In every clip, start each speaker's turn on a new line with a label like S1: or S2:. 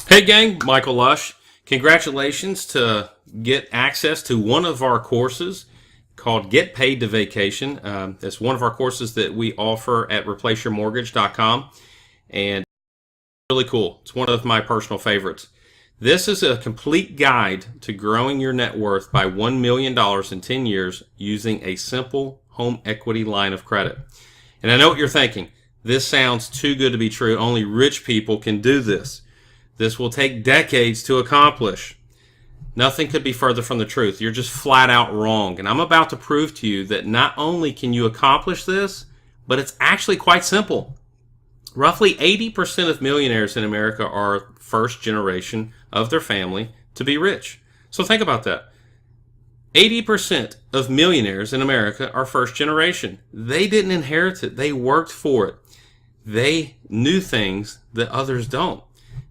S1: Hey gang, Michael Lush. Congratulations to get access to one of our courses called Get Paid to Vacation. It's one of our courses that we offer at replaceyourmorgage.com, and really cool. It's one of my personal favorites. This is a complete guide to growing your net worth by $1 million in 10 years using a simple home equity line of credit. And I know what you're thinking. This sounds too good to be true. Only rich people can do this. This will take decades to accomplish. Nothing could be further from the truth. You're just flat out wrong. And I'm about to prove to you that not only can you accomplish this, but it's actually quite simple. Roughly 80% of millionaires in America are first generation of their family to be rich. So think about that. 80% of millionaires in America are first generation. They didn't inherit it. They worked for it. They knew things that others don't.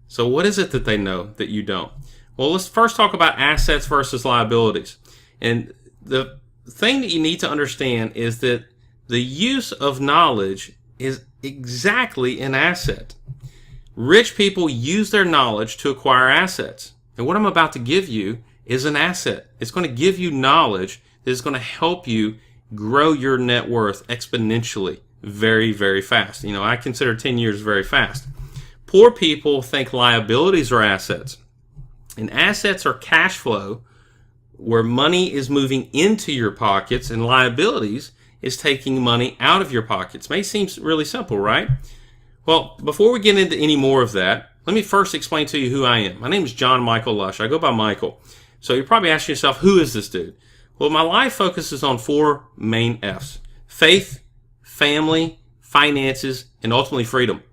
S1: So what is it that they know that you don't? Well, let's first talk about assets versus liabilities. And the thing that you need to understand is that the use of knowledge is exactly an asset. Rich people use their knowledge to acquire assets. And what I'm about to give you is an asset. It's going to give you knowledge that is going to help you grow your net worth exponentially very, very fast. You know, I consider 10 years very fast. Poor people think liabilities are assets. And assets are cash flow, where money is moving into your pockets, and liabilities is taking money out of your pockets. May seem really simple, right? Well, before we get into any more of that, let me first explain to you who I am. My name is John Michael Lush. I go by Michael. So you're probably asking yourself, who is this dude? Well, my life focuses on four main F's: faith, family, finances, and ultimately freedom.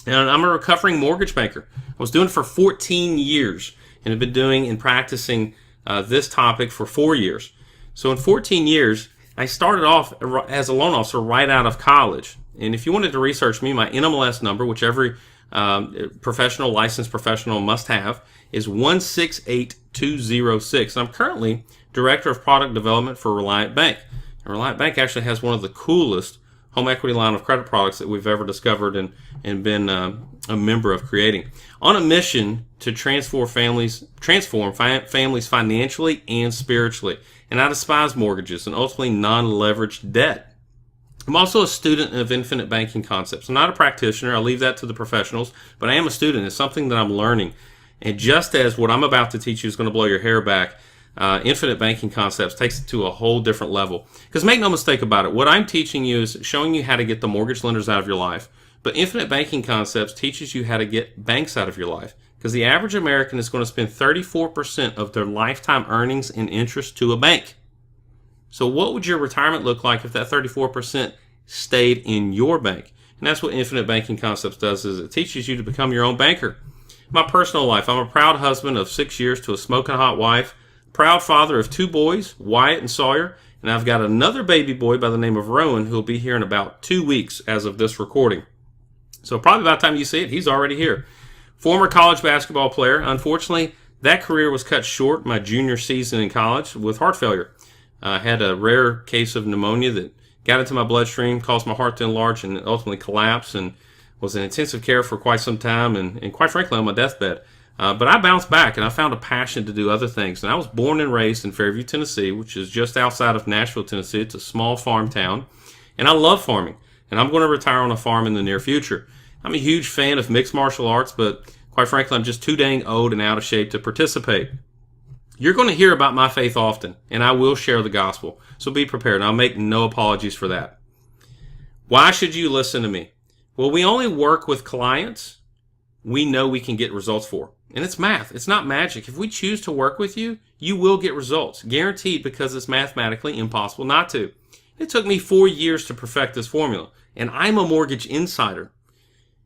S1: And I'm a recovering mortgage banker. I was doing it for 14 years and have been doing and practicing this topic for 4 years. So in 14 years, I started off as a loan officer right out of college. And if you wanted to research me, my NMLS number, which every licensed professional must have, is 168206. And I'm currently Director of Product Development for Reliant Bank. And Reliant Bank actually has one of the coolest home equity line of credit products that we've ever discovered and been a member of creating. On a mission to transform families financially and spiritually. And I despise mortgages and ultimately non-leveraged debt. I'm also a student of infinite banking concepts. I'm not a practitioner. I leave that to the professionals, but I am a student. It's something that I'm learning. And just as what I'm about to teach you is going to blow your hair back, infinite banking concepts takes it to a whole different level. Because make no mistake about it, what I'm teaching you is showing you how to get the mortgage lenders out of your life. But infinite banking concepts teaches you how to get banks out of your life. Because the average American is going to spend 34% of their lifetime earnings in interest to a bank. So what would your retirement look like if that 34% stayed in your bank? And that's what infinite banking concepts does, is it teaches you to become your own banker. My personal life, I'm a proud husband of 6 years to a smoking hot wife. Proud father of 2 boys, Wyatt and Sawyer, and I've got another baby boy by the name of Rowan who will be here in about 2 weeks as of this recording. So probably by the time you see it, he's already here. Former college basketball player. Unfortunately, that career was cut short my junior season in college with heart failure. I had a rare case of pneumonia that got into my bloodstream, caused my heart to enlarge and ultimately collapse, and was in intensive care for quite some time and quite frankly on my deathbed. But I bounced back and I found a passion to do other things. And I was born and raised in Fairview, Tennessee, which is just outside of Nashville, Tennessee. It's a small farm town. And I love farming. And I'm going to retire on a farm in the near future. I'm a huge fan of mixed martial arts, but quite frankly, I'm just too dang old and out of shape to participate. You're going to hear about my faith often, and I will share the gospel. So be prepared. I'll make no apologies for that. Why should you listen to me? Well, we only work with clients we know we can get results for. And it's math. It's not magic. If we choose to work with you, you will get results. Guaranteed, because it's mathematically impossible not to. It took me 4 years to perfect this formula. And I'm a mortgage insider.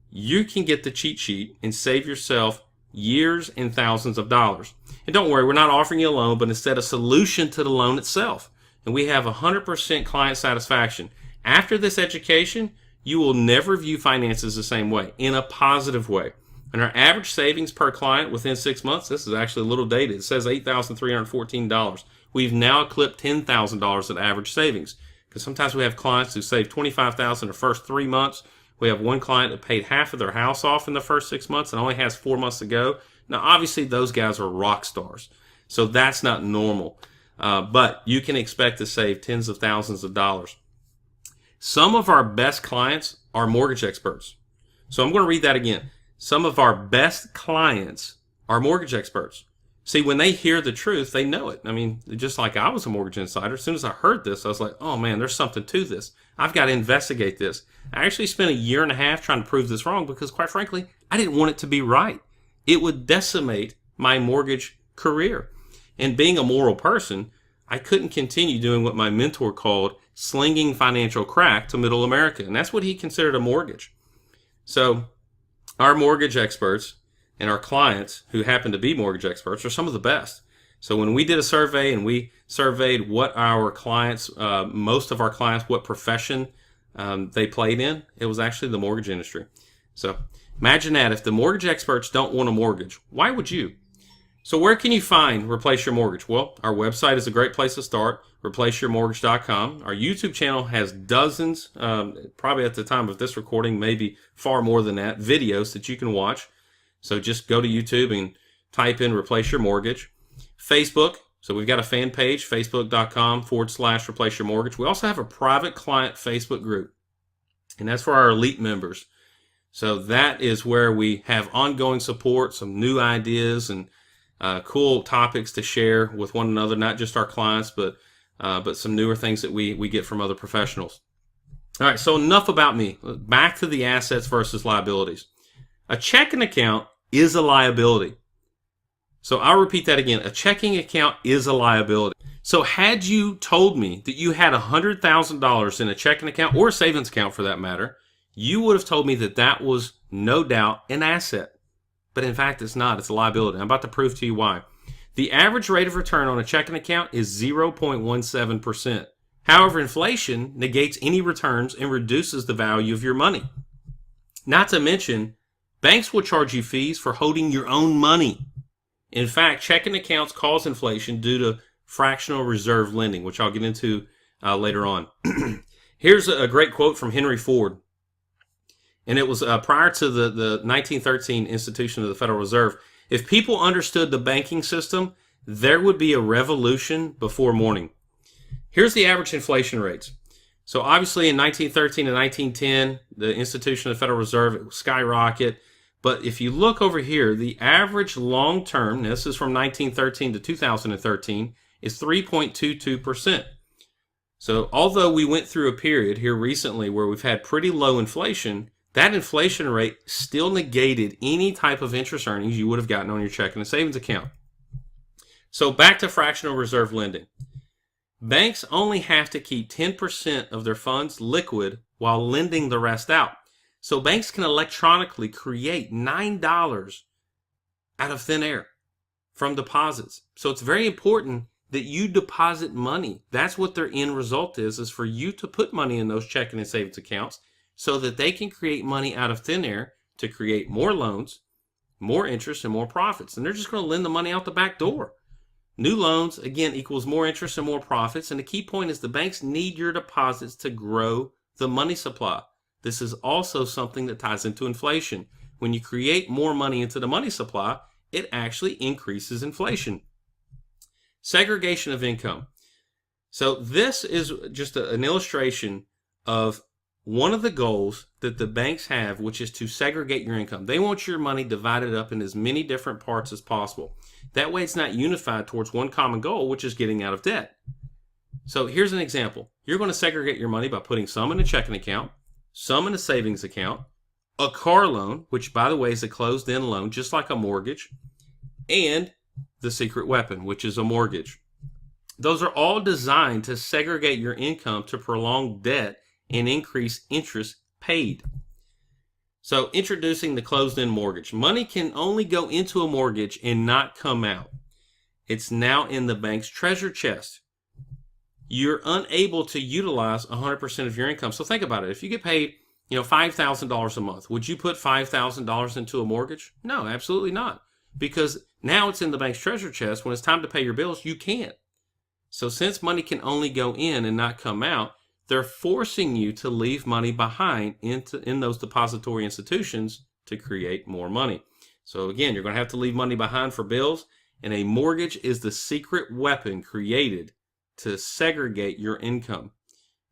S1: You can get the cheat sheet and save yourself years and thousands of dollars. And don't worry, we're not offering you a loan, but instead a solution to the loan itself. And we have 100% client satisfaction. After this education, you will never view finances the same way, in a positive way. And our average savings per client within 6 months, this is actually a little dated. It says $8,314. We've now eclipsed $10,000 in average savings. Because sometimes we have clients who save $25,000 the first 3 months. We have one client that paid half of their house off in the first 6 months and only has 4 months to go. Now, obviously, those guys are rock stars, so that's not normal. But you can expect to save tens of thousands of dollars. Some of our best clients are mortgage experts. So I'm going to read that again. Some of our best clients are mortgage experts. See, when they hear the truth, they know it. I mean, just like I was a mortgage insider, as soon as I heard this, I was like, oh man, there's something to this. I've got to investigate this. I actually spent a year and a half trying to prove this wrong because, quite frankly, I didn't want it to be right. It would decimate my mortgage career. And being a moral person, I couldn't continue doing what my mentor called slinging financial crack to middle America. And that's what he considered a mortgage. So our mortgage experts and our clients who happen to be mortgage experts are some of the best. So when we did a survey and we surveyed what our clients, most of our clients, what profession they played in, it was actually the mortgage industry. So imagine that. If the mortgage experts don't want a mortgage, why would you? So where can you find Replace Your Mortgage? Well, our website is a great place to start, replaceyourmortgage.com. Our YouTube channel has dozens, probably at the time of this recording, maybe far more than that, videos that you can watch. So just go to YouTube and type in Replace Your Mortgage. Facebook, so we've got a fan page, facebook.com/Replace Your Mortgage. We also have a private client Facebook group, and that's for our elite members. So that is where we have ongoing support, some new ideas, and cool topics to share with one another, not just our clients, but some newer things that we get from other professionals. All right, so enough about me. Back to the assets versus liabilities. A checking account is a liability. So I'll repeat that again. A checking account is a liability. So had you told me that you had $100,000 in a checking account or a savings account for that matter, you would have told me that that was no doubt an asset. But in fact, it's not. It's a liability. I'm about to prove to you why. The average rate of return on a checking account is 0.17%. However, inflation negates any returns and reduces the value of your money. Not to mention, banks will charge you fees for holding your own money. In fact, checking accounts cause inflation due to fractional reserve lending, which I'll get into later on. Here's a great quote from Henry Ford. And it was prior to the 1913 institution of the Federal Reserve. If people understood the banking system, there would be a revolution before morning. Here's the average inflation rates. So obviously in 1913 and 1910, the institution of the Federal Reserve, it skyrocketed. But if you look over here, the average long-term, this is from 1913 to 2013, is 3.22%. So although we went through a period here recently where we've had pretty low inflation, that inflation rate still negated any type of interest earnings you would have gotten on your checking and savings account. So back to fractional reserve lending. Banks only have to keep 10% of their funds liquid while lending the rest out. So banks can electronically create $9 out of thin air from deposits. So it's very important that you deposit money. That's what their end result is for you to put money in those checking and savings accounts so that they can create money out of thin air to create more loans, more interest, and more profits. And they're just going to lend the money out the back door. New loans, again, equals more interest and more profits. And the key point is the banks need your deposits to grow the money supply. This is also something that ties into inflation. When you create more money into the money supply, it actually increases inflation. Segregation of income. So this is just an illustration of one of the goals that the banks have, which is to segregate your income. They want your money divided up in as many different parts as possible. That way it's not unified towards one common goal, which is getting out of debt. So here's an example. You're going to segregate your money by putting some in a checking account, some in a savings account, a car loan, which by the way is a closed-end loan, just like a mortgage, and the secret weapon, which is a mortgage. Those are all designed to segregate your income to prolong debt and increase interest paid. So introducing the closed-end mortgage. Money can only go into a mortgage and not come out. It's now in the bank's treasure chest. You're unable to utilize 100% of your income. So think about it. If you get paid, $5,000 a month, would you put $5,000 into a mortgage? No, absolutely not. Because now it's in the bank's treasure chest. When it's time to pay your bills, you can't. So since money can only go in and not come out, they're forcing you to leave money behind in those depository institutions to create more money. So again, you're going to have to leave money behind for bills, and a mortgage is the secret weapon created to segregate your income.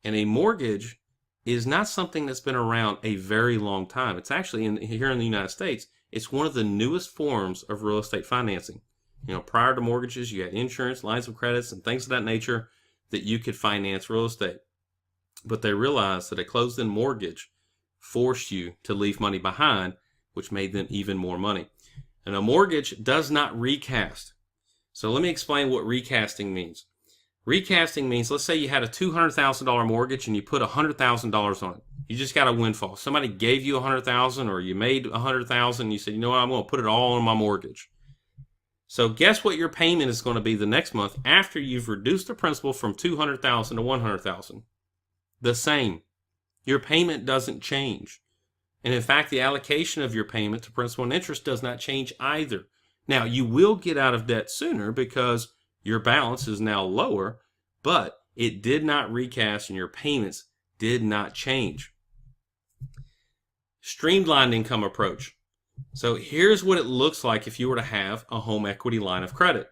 S1: And a mortgage is not something that's been around a very long time. It's actually, here in the United States, it's one of the newest forms of real estate financing. Prior to mortgages, you had insurance, lines of credits, and things of that nature that you could finance real estate. But they realized that a closed-end mortgage forced you to leave money behind, which made them even more money. And a mortgage does not recast. So let me explain what recasting means. Recasting means, let's say you had a $200,000 mortgage and you put $100,000 on it. You just got a windfall. Somebody gave you $100,000, or you made $100,000, and you said, you know what, I'm going to put it all on my mortgage. So guess what your payment is going to be the next month after you've reduced the principal from $200,000 to $100,000? The same. Your payment doesn't change. And in fact, the allocation of your payment to principal and interest does not change either. Now, you will get out of debt sooner because your balance is now lower, but it did not recast and your payments did not change. Streamlined income approach. So here's what it looks like if you were to have a home equity line of credit.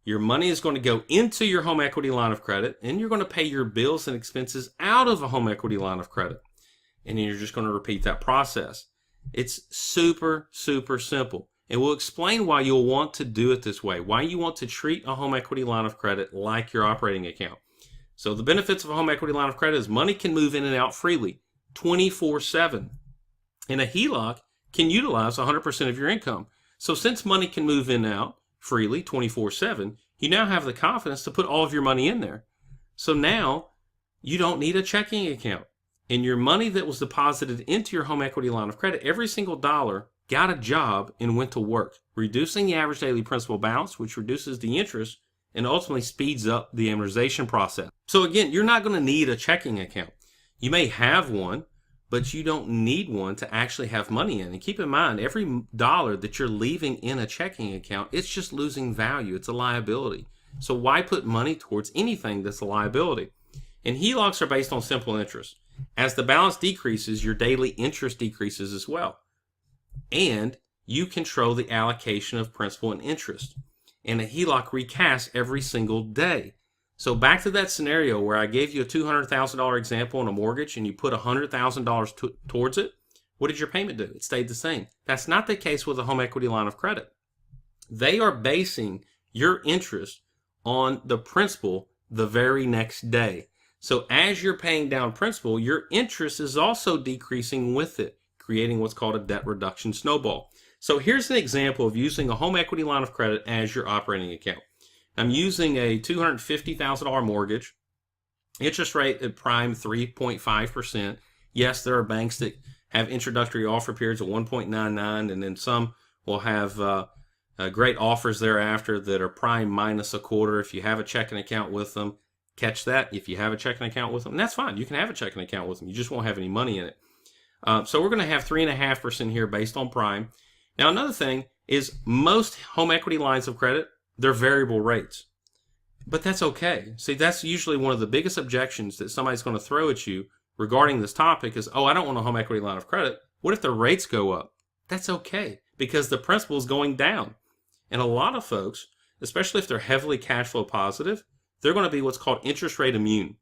S1: Your money is going to go into your home equity line of credit, and you're going to pay your bills and expenses out of a home equity line of credit. And then you're just going to repeat that process. It's super, super simple. And we'll explain why you'll want to do it this way, why you want to treat a home equity line of credit like your operating account. So the benefits of a home equity line of credit is money can move in and out freely, 24/7. And a HELOC can utilize 100% of your income. So since money can move in and out freely, 24/7, you now have the confidence to put all of your money in there. So now you don't need a checking account. And your money that was deposited into your home equity line of credit, every single dollar got a job and went to work, reducing the average daily principal balance, which reduces the interest and ultimately speeds up the amortization process. So again, you're not going to need a checking account. You may have one, but you don't need one to actually have money in. And keep in mind, every dollar that you're leaving in a checking account, it's just losing value. It's a liability. So why put money towards anything that's a liability? And HELOCs are based on simple interest. As the balance decreases, your daily interest decreases as well. And you control the allocation of principal and interest. And a HELOC recasts every single day. So back to that scenario where I gave you a $200,000 example on a mortgage and you put $100,000 towards it, what did your payment do? It stayed the same. That's not the case with a home equity line of credit. They are basing your interest on the principal the very next day. So as you're paying down principal, your interest is also decreasing with it, creating what's called a debt reduction snowball. So here's an example of using a home equity line of credit as your operating account. I'm using a $250,000 mortgage, interest rate at prime 3.5%. Yes, there are banks that have introductory offer periods of 1.99, and then some will have great offers thereafter that are prime minus a quarter if you have a checking account with them. Catch that. If you have a checking account with them, and that's fine. You can have a checking account with them. You just won't have any money in it. So we're going to have 3.5% here based on prime. Now, another thing is most home equity lines of credit, they're variable rates. But that's okay. See, that's usually one of the biggest objections that somebody's going to throw at you regarding this topic is, oh, I don't want a home equity line of credit. What if the rates go up? That's okay because the principal is going down. And a lot of folks, especially if they're heavily cash flow positive, they're going to be what's called interest rate immune,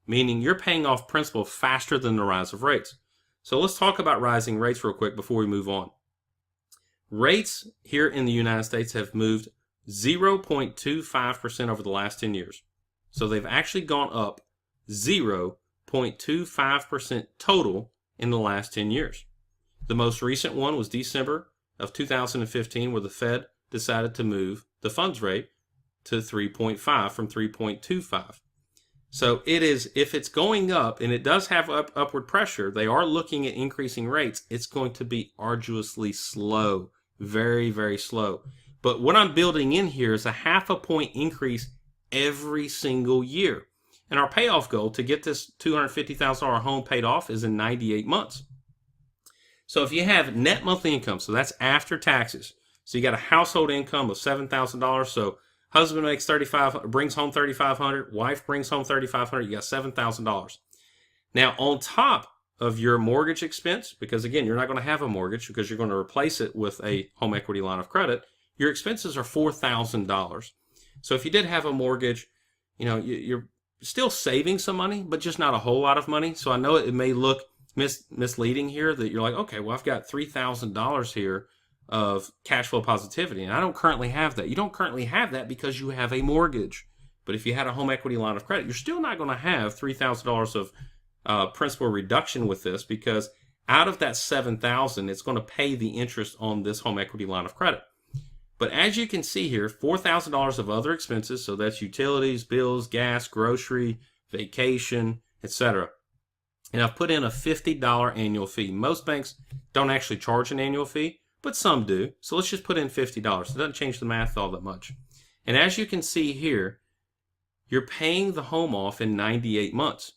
S1: meaning you're paying off principal faster than the rise of rates. So let's talk about rising rates real quick before we move on. Rates here in the United States have moved 0.25% over the last 10 years. So they've actually gone up 0.25% total in the last 10 years. The most recent one was December of 2015, where the Fed decided to move the funds rate to 3.5 from 3.25. So it is, if it's going up, and it does have upward pressure, they are looking at increasing rates, it's going to be arduously slow, very, very slow. But what I'm building in here is a 0.5 point increase every single year. And our payoff goal to get this $250,000 home paid off is in 98 months. So if you have net monthly income, so that's after taxes. So you got a household income of $7,000. So husband makes brings home $3,500, wife brings home $3,500, you got $7,000. Now, on top of your mortgage expense, because again, you're not going to have a mortgage because you're going to replace it with a home equity line of credit, your expenses are $4,000. So if you did have a mortgage, you're still saving some money, but just not a whole lot of money. So I know it may look misleading here that you're like, okay, well, I've got $3,000 here of cash flow positivity, and I don't currently have that. You don't currently have that because you have a mortgage. But if you had a home equity line of credit, you're still not going to have $3,000 of principal reduction with this, because out of that $7,000, it's going to pay the interest on this home equity line of credit. But as you can see here, $4,000 of other expenses, so that's utilities, bills, gas, grocery, vacation, etc. And I've put in a $50 annual fee. Most banks don't actually charge an annual fee, but some do. So let's just put in $50. It doesn't change the math all that much. And as you can see here, you're paying the home off in 98 months.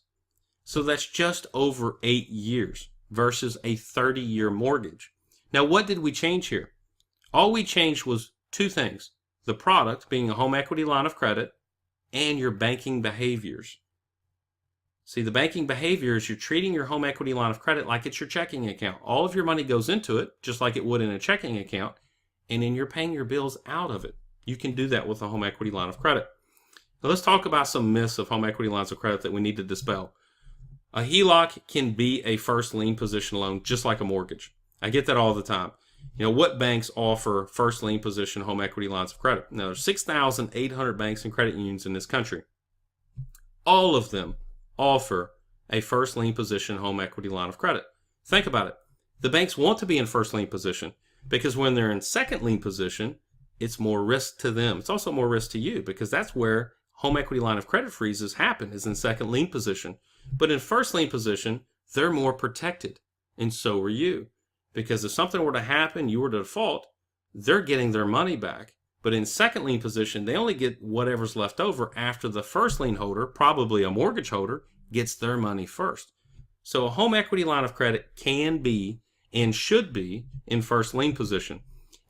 S1: So that's just over 8 years versus a 30-year mortgage. Now, what did we change here? All we changed was two things: the product being a home equity line of credit and your banking behaviors. See, the banking behavior is you're treating your home equity line of credit like it's your checking account. All of your money goes into it, just like it would in a checking account, and then you're paying your bills out of it. You can do that with a home equity line of credit. Now, let's talk about some myths of home equity lines of credit that we need to dispel. A HELOC can be a first lien position loan just like a mortgage. I get that all the time. What banks offer first lien position home equity lines of credit? Now, there's 6,800 banks and credit unions in this country. All of them offer a first lien position home equity line of credit. Think about it. The banks want to be in first lien position because when they're in second lien position, it's more risk to them. It's also more risk to you because that's where home equity line of credit freezes happen, is in second lien position. But in first lien position, they're more protected, and so are you. Because if something were to happen, you were to default, they're getting their money back. But in second lien position, they only get whatever's left over after the first lien holder, probably a mortgage holder, gets their money first. So a home equity line of credit can be and should be in first lien position.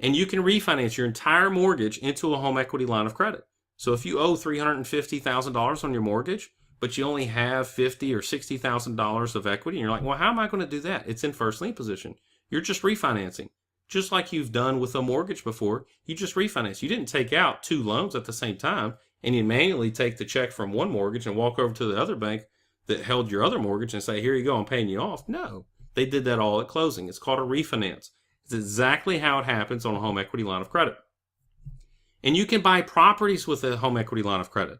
S1: And you can refinance your entire mortgage into a home equity line of credit. So if you owe $350,000 on your mortgage, but you only have $50,000 or $60,000 of equity, and you're like, well, how am I going to do that? It's in first lien position. You're just refinancing. Just like you've done with a mortgage before, you just refinance. You didn't take out two loans at the same time, and you manually take the check from one mortgage and walk over to the other bank that held your other mortgage and say, here you go, I'm paying you off. No, they did that all at closing. It's called a refinance. It's exactly how it happens on a home equity line of credit. And you can buy properties with a home equity line of credit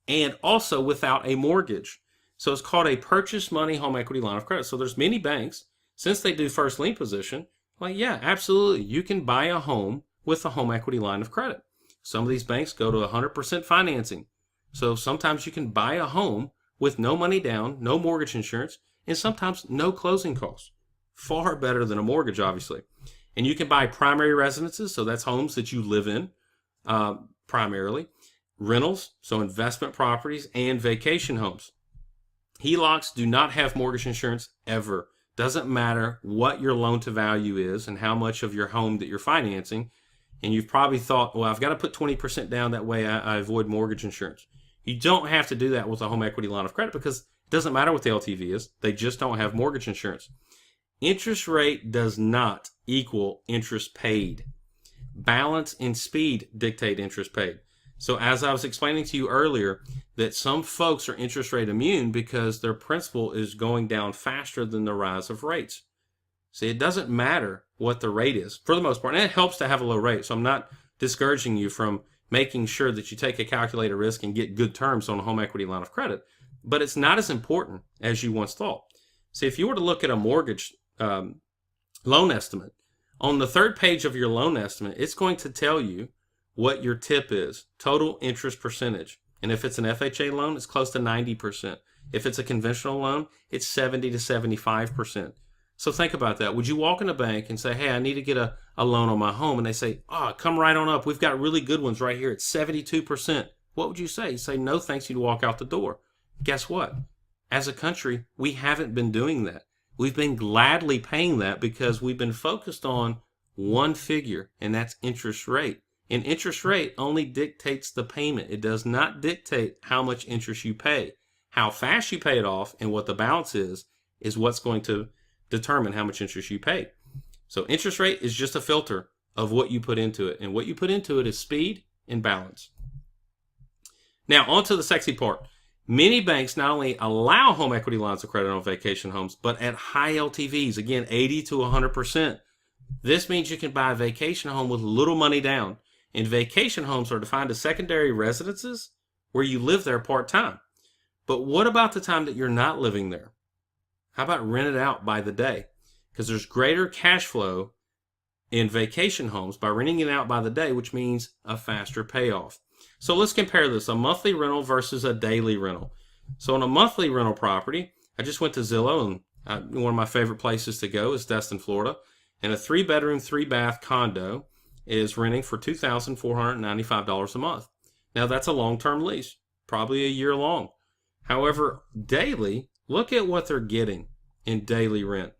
S1: and also without a mortgage. So it's called a purchase money home equity line of credit. So there's many banks, since they do first lien position, like, yeah, absolutely, you can buy a home with a home equity line of credit. Some of these banks go to 100% financing. So sometimes you can buy a home with no money down, no mortgage insurance, and sometimes no closing costs. Far better than a mortgage, obviously. And you can buy primary residences, so that's homes that you live in primarily. Rentals, so investment properties, and vacation homes. HELOCs do not have mortgage insurance ever. Doesn't matter what your loan to value is and how much of your home that you're financing. And you've probably thought, well, I've got to put 20% down, that way I avoid mortgage insurance. You don't have to do that with a home equity line of credit because it doesn't matter what the LTV is. They just don't have mortgage insurance. Interest rate does not equal interest paid. Balance and speed dictate interest paid. So as I was explaining to you earlier, that some folks are interest rate immune because their principal is going down faster than the rise of rates. See, it doesn't matter what the rate is for the most part. And it helps to have a low rate. So I'm not discouraging you from making sure that you take a calculated risk and get good terms on a home equity line of credit. But it's not as important as you once thought. See, if you were to look at a mortgage loan estimate, on the third page of your loan estimate, it's going to tell you what your TIP is, total interest percentage. And if it's an FHA loan, it's close to 90%. If it's a conventional loan, it's 70 to 75%. So think about that. Would you walk in a bank and say, hey, I need to get a loan on my home? And they say, come right on up. We've got really good ones right here at 72%. What would you say? You say, no, thanks. You'd walk out the door. Guess what? As a country, we haven't been doing that. We've been gladly paying that because we've been focused on one figure, and that's interest rate. And interest rate only dictates the payment. It does not dictate how much interest you pay. How fast you pay it off and what the balance is what's going to determine how much interest you pay. So interest rate is just a filter of what you put into it. And what you put into it is speed and balance. Now, on to the sexy part. Many banks not only allow home equity lines of credit on vacation homes, but at high LTVs, again, 80 to 100%. This means you can buy a vacation home with little money down. And vacation homes are defined as secondary residences where you live there part-time. But what about the time that you're not living there? How about rent it out by the day? Because there's greater cash flow in vacation homes by renting it out by the day, which means a faster payoff. So let's compare this, a monthly rental versus a daily rental. So on a monthly rental property, I just went to Zillow, and one of my favorite places to go is Destin, Florida. And a 3-bedroom, 3-bath condo is renting for $2,495 a month. Now that's a long-term lease, probably a year long. However, daily, look at what they're getting in daily rent.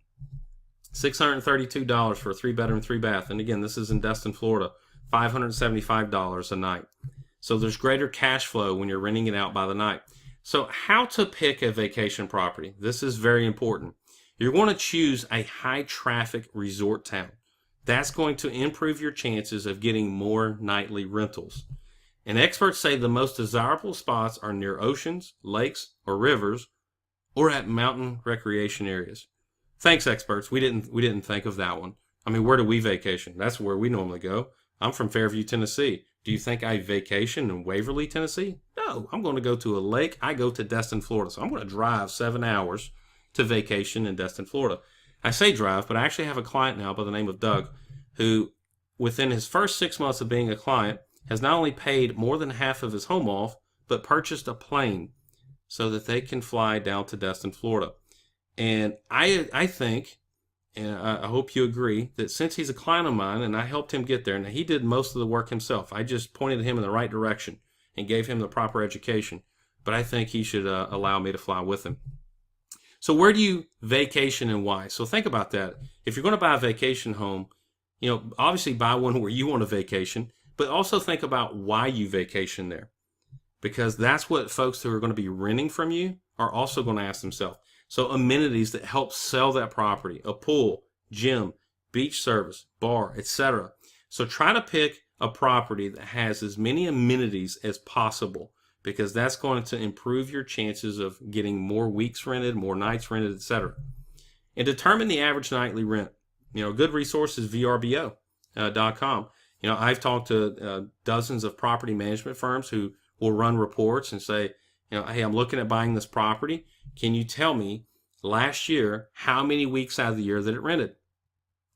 S1: $632 for a 3-bedroom, 3-bath. And again, this is in Destin, Florida. $575 a night. So there's greater cash flow when you're renting it out by the night. So how to pick a vacation property? This is very important. You're going to choose a high traffic resort town. That's going to improve your chances of getting more nightly rentals. And experts say the most desirable spots are near oceans, lakes, or rivers, or at mountain recreation areas. Thanks, experts. We didn't think of that one. I mean, where do we vacation? That's where we normally go. I'm from Fairview, Tennessee. Do you think I vacation in Waverly, Tennessee? No, I'm going to go to a lake. I go to Destin, Florida. So I'm going to drive 7 hours to vacation in Destin, Florida. I say drive, but I actually have a client now by the name of Doug, who within his first 6 months of being a client has not only paid more than half of his home off, but purchased a plane so that they can fly down to Destin, Florida. And I think, and I hope you agree, that since he's a client of mine and I helped him get there, and he did most of the work himself, I just pointed him in the right direction and gave him the proper education. But I think he should allow me to fly with him. So where do you vacation and why? So think about that. If you're going to buy a vacation home, obviously buy one where you want to vacation, but also think about why you vacation there. Because that's what folks who are going to be renting from you are also going to ask themselves. So amenities that help sell that property, a pool, gym, beach service, bar, etc. So try to pick a property that has as many amenities as possible, because that's going to improve your chances of getting more weeks rented, more nights rented, etc. And determine the average nightly rent. A good resource is vrbo.com. I've talked to dozens of property management firms who will run reports and say, hey, I'm looking at buying this property. Can you tell me last year how many weeks out of the year that it rented?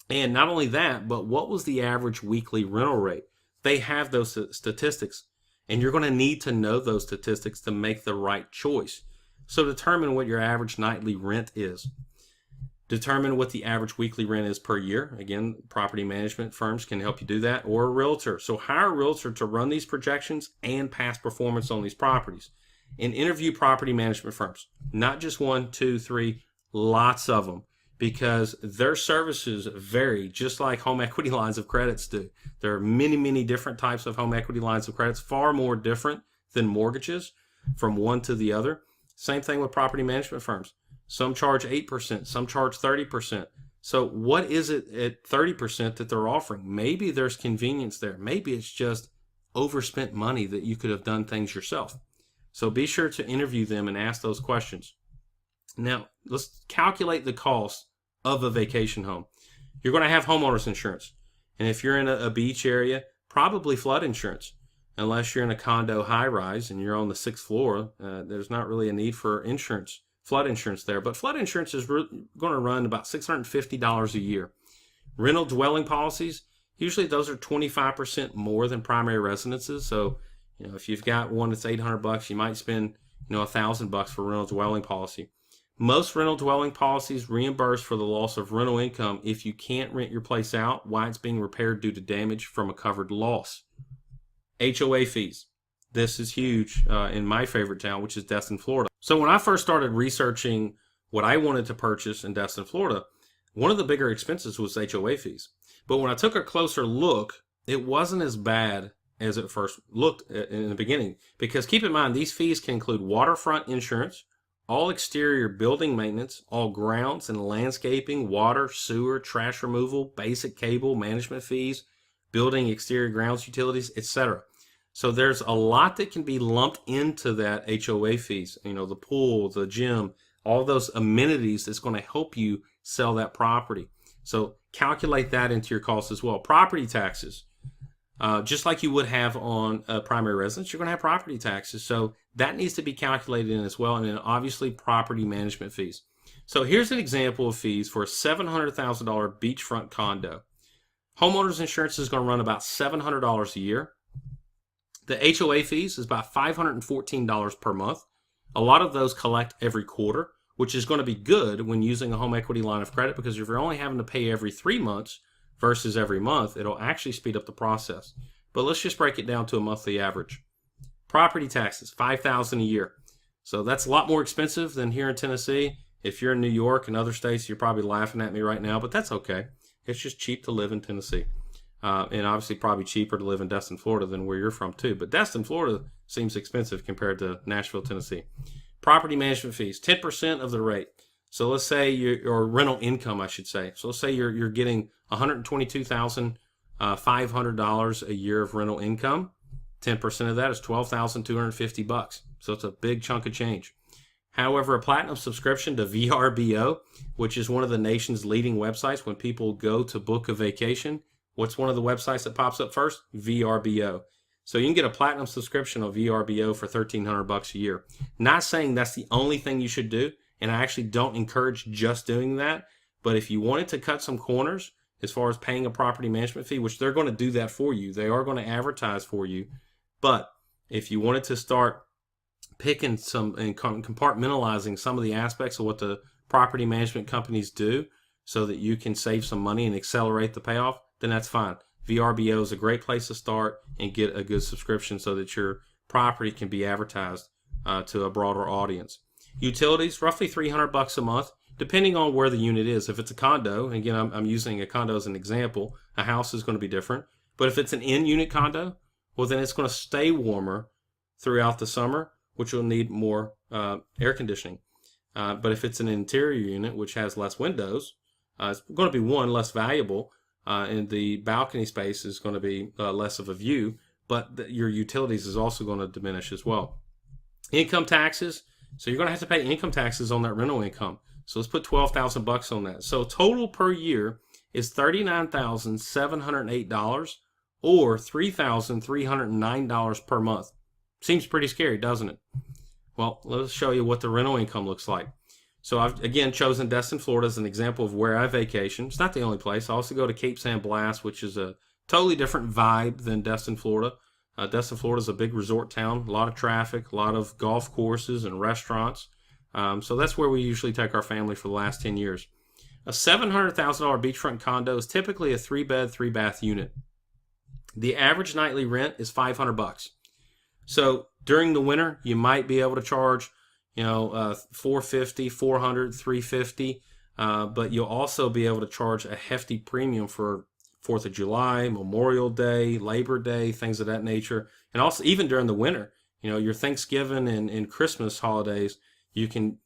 S1: And not only that, but what was the average weekly rental rate? They have those statistics, and you're going to need to know those statistics to make the right choice. So determine what your average nightly rent is. Determine what the average weekly rent is per year. Again, property management firms can help you do that, or a realtor. So hire a realtor to run these projections and past performance on these properties. And interview property management firms. Not just 1, 2, 3, lots of them. Because their services vary just like home equity lines of credits do. There are many, many different types of home equity lines of credits, far more different than mortgages from one to the other. Same thing with property management firms. Some charge 8%, some charge 30%. So what is it at 30% that they're offering? Maybe there's convenience there. Maybe it's just overspent money that you could have done things yourself. So be sure to interview them and ask those questions. Now, let's calculate the cost of a vacation home. You're going to have homeowners insurance. And if you're in a beach area, probably flood insurance. Unless you're in a condo high-rise and you're on the 6th floor, there's not really a need for insurance, flood insurance there. But flood insurance is going to run about $650 a year. Rental dwelling policies, usually those are 25% more than primary residences. So, if you've got one that's $800, you might spend, $1,000 for a rental dwelling policy. Most rental dwelling policies reimburse for the loss of rental income if you can't rent your place out while it's being repaired due to damage from a covered loss. HOA fees. This is huge in my favorite town, which is Destin, Florida. So when I first started researching what I wanted to purchase in Destin, Florida, one of the bigger expenses was HOA fees. But when I took a closer look, it wasn't as bad as it first looked in the beginning. Because keep in mind, these fees can include waterfront insurance, all exterior building maintenance, all grounds and landscaping, water, sewer, trash removal, basic cable management fees, building exterior grounds utilities, etc. So there's a lot that can be lumped into that HOA fees. You know, the pool, the gym, all those amenities that's going to help you sell that property. So calculate that into your costs as well. Property taxes, just like you would have on a primary residence, you're going to have property taxes. So that needs to be calculated in as well. And then obviously property management fees. So here's an example of fees for a $700,000 beachfront condo. Homeowners insurance is going to run about $700 a year. The HOA fees is about $514 per month. A lot of those collect every quarter, which is going to be good when using a home equity line of credit, because if you're only having to pay every 3 months versus every month, it'll actually speed up the process. But let's just break it down to a monthly average. Property taxes, $5,000 a year. So that's a lot more expensive than here in Tennessee. If you're in New York and other states, you're probably laughing at me right now, but that's okay. It's just cheap to live in Tennessee. And obviously probably cheaper to live in Destin, Florida than where you're from too. But Destin, Florida seems expensive compared to Nashville, Tennessee. Property management fees, 10% of the rate. So let's say or rental income, I should say. So let's say you're getting $122,500 a year of rental income. 10% of that is $12,250. So it's a big chunk of change. However, a platinum subscription to VRBO, which is one of the nation's leading websites when people go to book a vacation, what's one of the websites that pops up first? VRBO. So you can get a platinum subscription on VRBO for $1,300 a year. Not saying that's the only thing you should do, and I actually don't encourage just doing that. But if you wanted to cut some corners as far as paying a property management fee, which they're going to do that for you, they are going to advertise for you. But if you wanted to start picking some and compartmentalizing some of the aspects of what the property management companies do so that you can save some money and accelerate the payoff, then that's fine. VRBO is a great place to start and get a good subscription so that your property can be advertised to a broader audience. Utilities, roughly $300 a month, depending on where the unit is. If it's a condo, again, I'm using a condo as an example, a house is going to be different. But if it's an in-unit condo, well, then it's going to stay warmer throughout the summer, which will need more air conditioning. But if it's an interior unit, which has less windows, it's going to be, one, less valuable, and the balcony space is going to be less of a view, but your utilities is also going to diminish as well. Income taxes, so you're going to have to pay income taxes on that rental income. So let's put $12,000 on that. So total per year is $39,708 or $3,309 per month. Seems pretty scary, doesn't it? Well, let's show you what the rental income looks like. So I've, again, chosen Destin, Florida as an example of where I vacation. It's not the only place. I also go to Cape San Blas, which is a totally different vibe than Destin, Florida. Destin, Florida is a big resort town, a lot of traffic, a lot of golf courses and restaurants. So that's where we usually take our family for the last 10 years. A $700,000 beachfront condo is typically a 3-bed, 3-bath unit. The average nightly rent is $500. So during the winter, you might be able to charge, $450, $400, $350, but you'll also be able to charge a hefty premium for 4th of July, Memorial Day, Labor Day, things of that nature. And also even during the winter, your Thanksgiving and Christmas holidays, you can,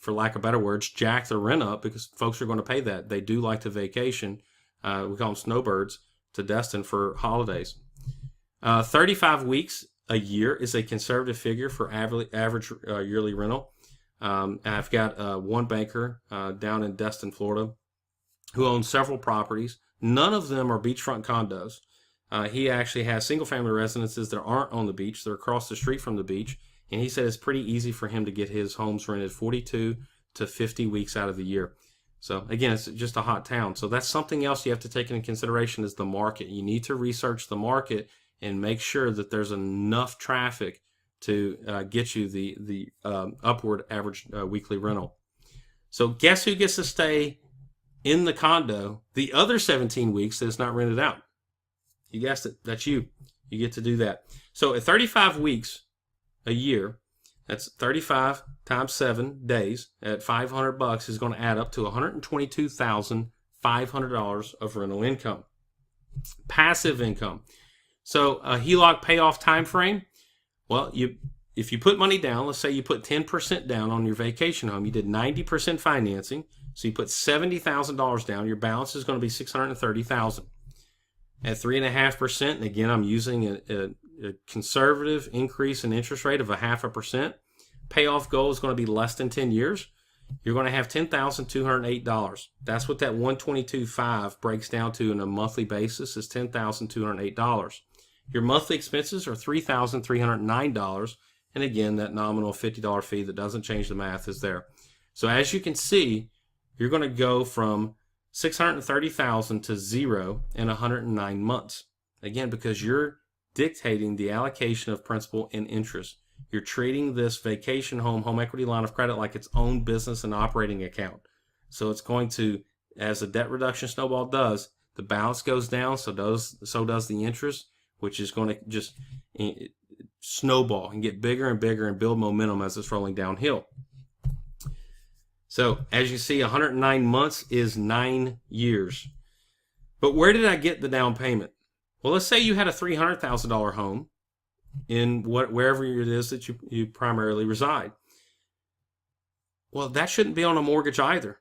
S1: for lack of better words, jack the rent up because folks are going to pay that. They do like to vacation. We call them snowbirds to Destin for holidays. 35 weeks a year is a conservative figure for average yearly rental. I've got one banker down in Destin, Florida, who owns several properties. None of them are beachfront condos. He actually has single-family residences that aren't on the beach. They're across the street from the beach. And he said it's pretty easy for him to get his homes rented 42 to 50 weeks out of the year. So, again, it's just a hot town. So that's something else you have to take into consideration is the market. You need to research the market and make sure that there's enough traffic to get you the upward average weekly rental. So guess who gets to stay in the condo the other 17 weeks that it's not rented out? You guessed it. That's you. You get to do that. So at 35 weeks a year, that's 35 times 7 days at $500 is going to add up to $122,500 of rental income. Passive income. So a HELOC payoff time frame, well, if you put money down, let's say you put 10% down on your vacation home, you did 90% financing, so you put $70,000 down, your balance is going to be $630,000. At 3.5%, and again, I'm using a conservative increase in interest rate of 0.5%. Payoff goal is going to be less than 10 years. You're going to have $10,208. That's what that 122.5 breaks down to on a monthly basis, is $10,208. Your monthly expenses are $3,309. And again, that nominal $50 fee that doesn't change the math is there. So as you can see, you're going to go from $630,000 to zero in 109 months. Again, because you're dictating the allocation of principal and interest. You're treating this vacation home equity line of credit like its own business and operating account. So it's going to, as the debt reduction snowball does, the balance goes down, so does the interest, which is going to just snowball and get bigger and bigger and build momentum as it's rolling downhill. So as you see, 109 months is 9 years. But where did I get the down payment? Well, let's say you had a $300,000 home in wherever it is that you primarily reside. Well, that shouldn't be on a mortgage either.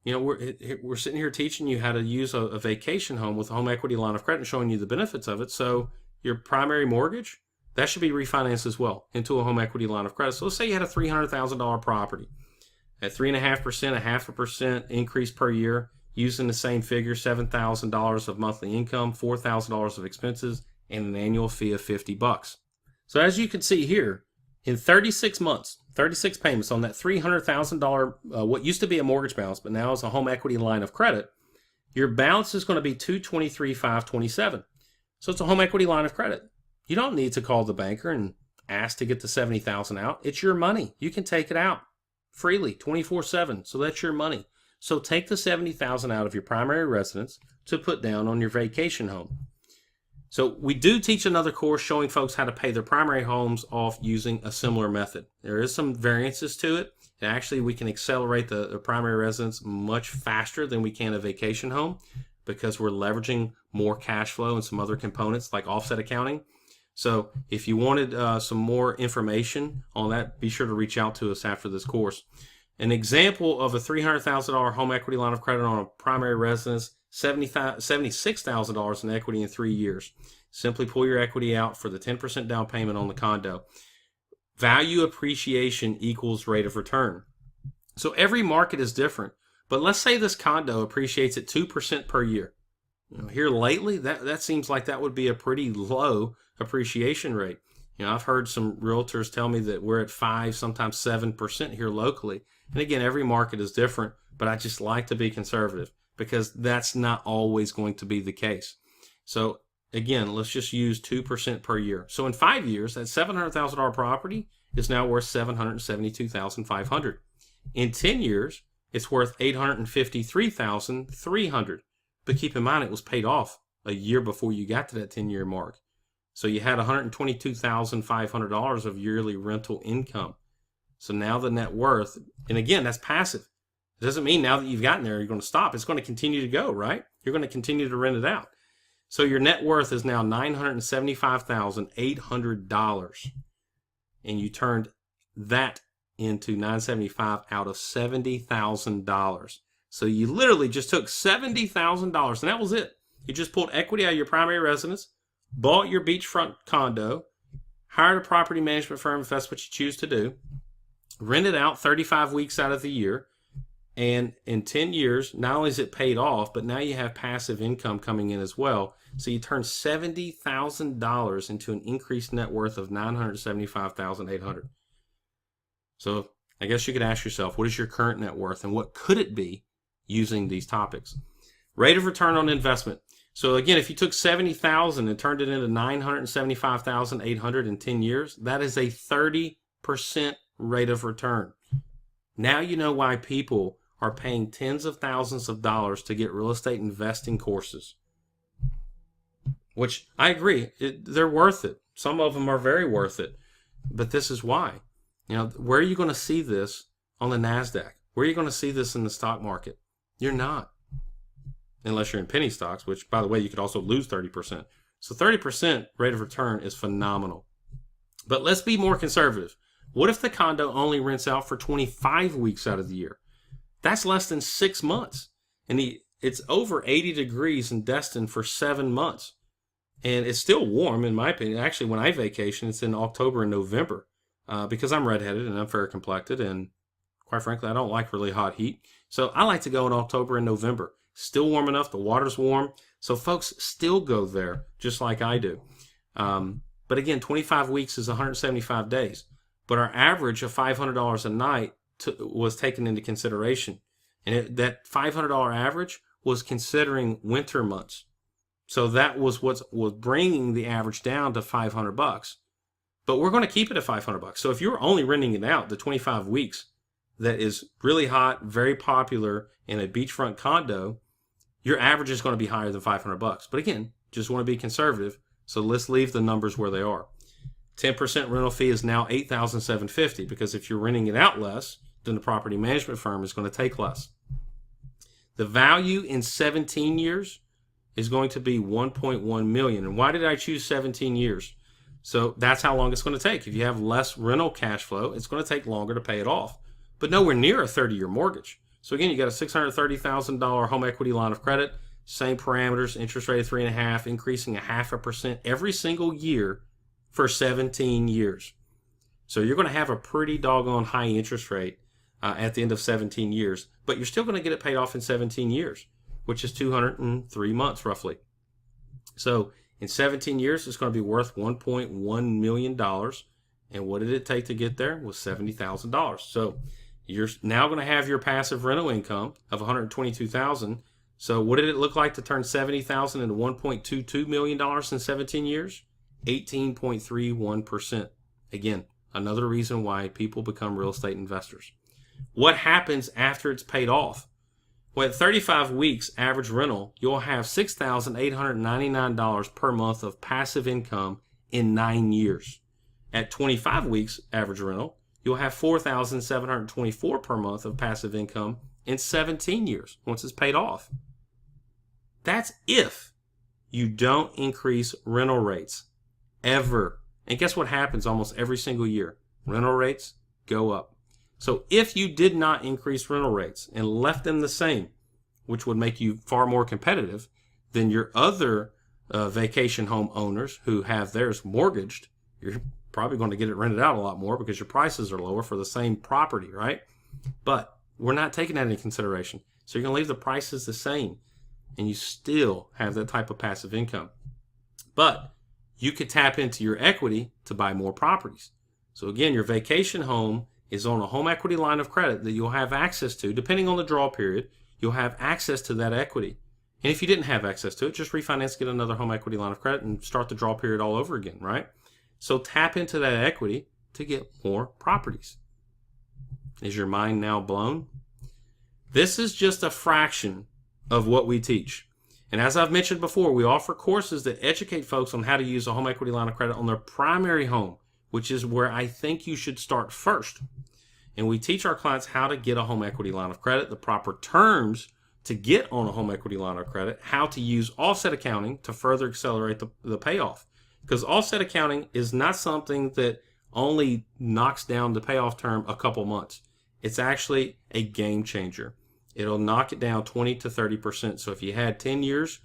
S1: You know, we're sitting here teaching you how to use a vacation home with a home equity line of credit and showing you the benefits of it. So your primary mortgage, that should be refinanced as well into a home equity line of credit. So let's say you had a $300,000 property. At 3.5%, 0.5% increase per year, using the same figure, $7,000 of monthly income, $4,000 of expenses, and an annual fee of $50. So as you can see here, in 36 months, 36 payments on that $300,000, what used to be a mortgage balance, but now is a home equity line of credit, your balance is going to be $223,527. So it's a home equity line of credit. You don't need to call the banker and ask to get the $70,000 out. It's your money. You can take it out freely, 24/7. So that's your money. So take the $70,000 out of your primary residence to put down on your vacation home. So we do teach another course showing folks how to pay their primary homes off using a similar method. There is some variances to it. And actually, we can accelerate the primary residence much faster than we can a vacation home because we're leveraging more cash flow and some other components like offset accounting. So if you wanted some more information on that, be sure to reach out to us after this course. An example of a $300,000 home equity line of credit on a primary residence, $76,000 in equity in 3 years. Simply pull your equity out for the 10% down payment on the condo. Value appreciation equals rate of return. So every market is different, but let's say this condo appreciates at 2% per year. You know, here lately, that seems like that would be a pretty low appreciation rate. You know, I've heard some realtors tell me that we're at 5, sometimes 7% here locally. And again, every market is different, but I just like to be conservative because that's not always going to be the case. So again, let's just use 2% per year. So in 5 years, that $700,000 property is now worth $772,500. In 10 years, it's worth $853,300. But keep in mind, it was paid off a year before you got to that 10-year mark. So you had $122,500 of yearly rental income. So now the net worth, and again, that's passive. It doesn't mean now that you've gotten there, you're going to stop. It's going to continue to go, right? You're going to continue to rent it out. So your net worth is now $975,800. And you turned that into $975 out of $70,000. So you literally just took $70,000, and that was it. You just pulled equity out of your primary residence, bought your beachfront condo, hired a property management firm if that's what you choose to do, rented out 35 weeks out of the year, and in 10 years, not only is it paid off, but now you have passive income coming in as well. So you turn $70,000 into an increased net worth of $975,800. So I guess you could ask yourself, what is your current net worth and what could it be using these topics? Rate of return on investment. So again, if you took $70,000 and turned it into $975,800 in 10 years, that is a 30% rate of return. Now you know why people are paying tens of thousands of dollars to get real estate investing courses. Which I agree, they're worth it. Some of them are very worth it. But this is why. You know, where are you going to see this on the NASDAQ? Where are you going to see this in the stock market? You're not. Unless you're in penny stocks, which, by the way, you could also lose 30%. So 30% rate of return is phenomenal. But let's be more conservative. What if the condo only rents out for 25 weeks out of the year? That's less than 6 months. And it's over 80 degrees in Destin for 7 months. And it's still warm, in my opinion. Actually, when I vacation, it's in October and November because I'm redheaded and I'm fair complected. And quite frankly, I don't like really hot heat. So I like to go in October and November. Still warm enough. The water's warm. So folks still go there just like I do. But again, 25 weeks is 175 days. But our average of $500 a night was taken into consideration. And that $500 average was considering winter months. So that was what was bringing the average down to $500. But we're going to keep it at $500. So if you're only renting it out the 25 weeks that is really hot, very popular in a beachfront condo, your average is going to be higher than $500. But again, just want to be conservative. So let's leave the numbers where they are. 10% rental fee is now $8,750 because if you're renting it out less, then the property management firm is going to take less. The value in 17 years is going to be $1.1 million. And why did I choose 17 years? So that's how long it's going to take. If you have less rental cash flow, it's going to take longer to pay it off, but nowhere near a 30-year mortgage. So again, you got a $630,000 home equity line of credit, same parameters, interest rate of 3.5%, increasing 0.5% every single year for 17 years. So you're going to have a pretty doggone high interest rate at the end of 17 years, but you're still going to get it paid off in 17 years, which is 203 months roughly. So in 17 years, it's going to be worth $1.1 million. And what did it take to get there? Was $70,000. So you're now going to have your passive rental income of $122,000. So what did it look like to turn $70,000 into $1.22 million in 17 years? 18.31%. Again, another reason why people become real estate investors. What happens after it's paid off? Well, at 35 weeks average rental, you'll have $6,899 per month of passive income in 9 years. At 25 weeks average rental, you'll have $4,724 per month of passive income in 17 years once it's paid off. That's if you don't increase rental rates ever. And guess what happens almost every single year? Rental rates go up. So if you did not increase rental rates and left them the same, which would make you far more competitive than your other vacation home owners who have theirs mortgaged, you're probably going to get it rented out a lot more because your prices are lower for the same property, right? But we're not taking that into consideration. So you're going to leave the prices the same and you still have that type of passive income. But you could tap into your equity to buy more properties. So again, your vacation home is on a home equity line of credit that you'll have access to. Depending on the draw period, you'll have access to that equity. And if you didn't have access to it, just refinance, get another home equity line of credit, and start the draw period all over again, right? So tap into that equity to get more properties. Is your mind now blown? This is just a fraction of what we teach. And as I've mentioned before, we offer courses that educate folks on how to use a home equity line of credit on their primary home, which is where I think you should start first. And we teach our clients how to get a home equity line of credit, the proper terms to get on a home equity line of credit, how to use offset accounting to further accelerate the payoff. Because offset accounting is not something that only knocks down the payoff term a couple months. It's actually a game changer. It'll knock it down 20 to 30%. So if you had 10 years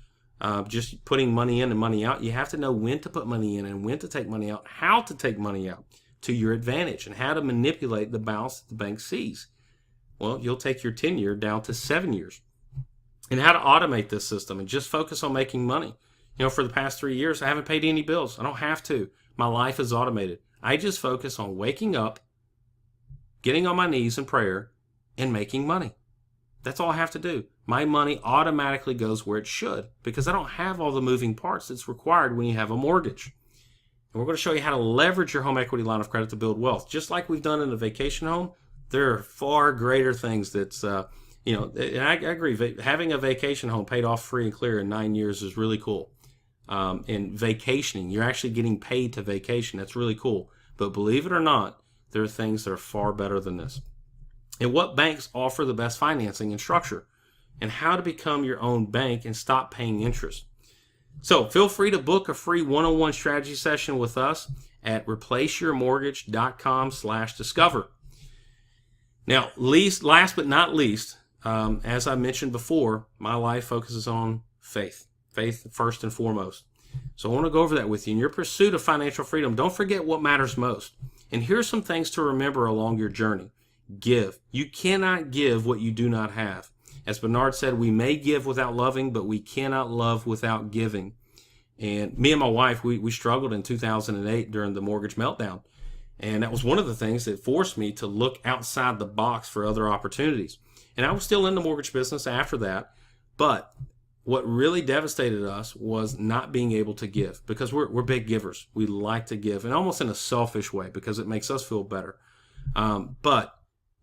S1: just putting money in and money out, you have to know when to put money in and when to take money out, how to take money out to your advantage, and how to manipulate the balance that the bank sees. Well, you'll take your 10-year down to 7 years. And how to automate this system and just focus on making money. You know, for the past 3 years, I haven't paid any bills. I don't have to. My life is automated. I just focus on waking up, getting on my knees in prayer, and making money. That's all I have to do. My money automatically goes where it should because I don't have all the moving parts that's required when you have a mortgage. And we're going to show you how to leverage your home equity line of credit to build wealth. Just like we've done in a vacation home, there are far greater things that's, and I agree, having a vacation home paid off free and clear in 9 years is really cool. And vacationing, you're actually getting paid to vacation. That's really cool. But believe it or not, there are things that are far better than this. And what banks offer the best financing and structure, and how to become your own bank and stop paying interest. So feel free to book a free one-on-one strategy session with us at replaceyourmortgage.com/discover. Now, last but not least, as I mentioned before, my life focuses on faith. Faith first and foremost. So I want to go over that with you. In your pursuit of financial freedom, don't forget what matters most. And here's some things to remember along your journey. Give. You cannot give what you do not have. As Bernard said, we may give without loving, but we cannot love without giving. And me and my wife, we struggled in 2008 during the mortgage meltdown. And that was one of the things that forced me to look outside the box for other opportunities. And I was still in the mortgage business after that. But what really devastated us was not being able to give, because we're big givers. We like to give, and almost in a selfish way, because it makes us feel better. But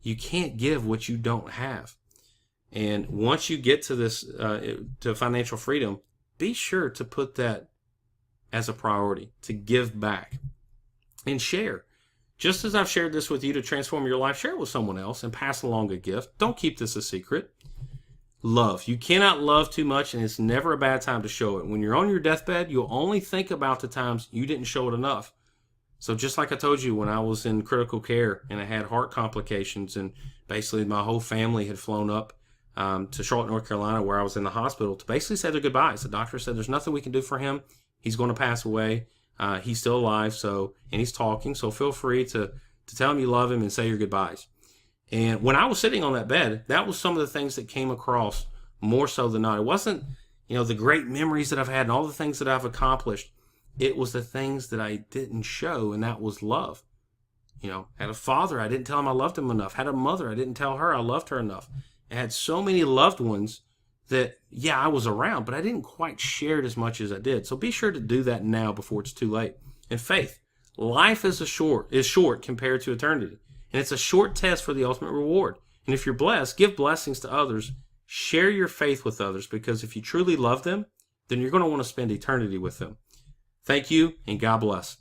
S1: you can't give what you don't have. And once you get to this, to financial freedom, be sure to put that as a priority, to give back and share. Just as I've shared this with you to transform your life, share it with someone else and pass along a gift. Don't keep this a secret. Love. You cannot love too much, and it's never a bad time to show it. When you're on your deathbed, you'll only think about the times you didn't show it enough. So just like I told you, when I was in critical care and I had heart complications, and basically my whole family had flown up to Charlotte, North Carolina, where I was in the hospital, to basically say their goodbyes. The doctor said there's nothing we can do for him. He's going to pass away. He's still alive, and he's talking. So feel free to tell him you love him and say your goodbyes. And when I was sitting on that bed, that was some of the things that came across more so than not. It wasn't, the great memories that I've had and all the things that I've accomplished. It was the things that I didn't show, and that was love. Had a father, I didn't tell him I loved him enough. Had a mother, I didn't tell her I loved her enough. I had so many loved ones that, I was around, but I didn't quite share it as much as I did. So be sure to do that now before it's too late. And faith. Life is short compared to eternity. And it's a short test for the ultimate reward. And if you're blessed, give blessings to others. Share your faith with others, because if you truly love them, then you're going to want to spend eternity with them. Thank you, and God bless.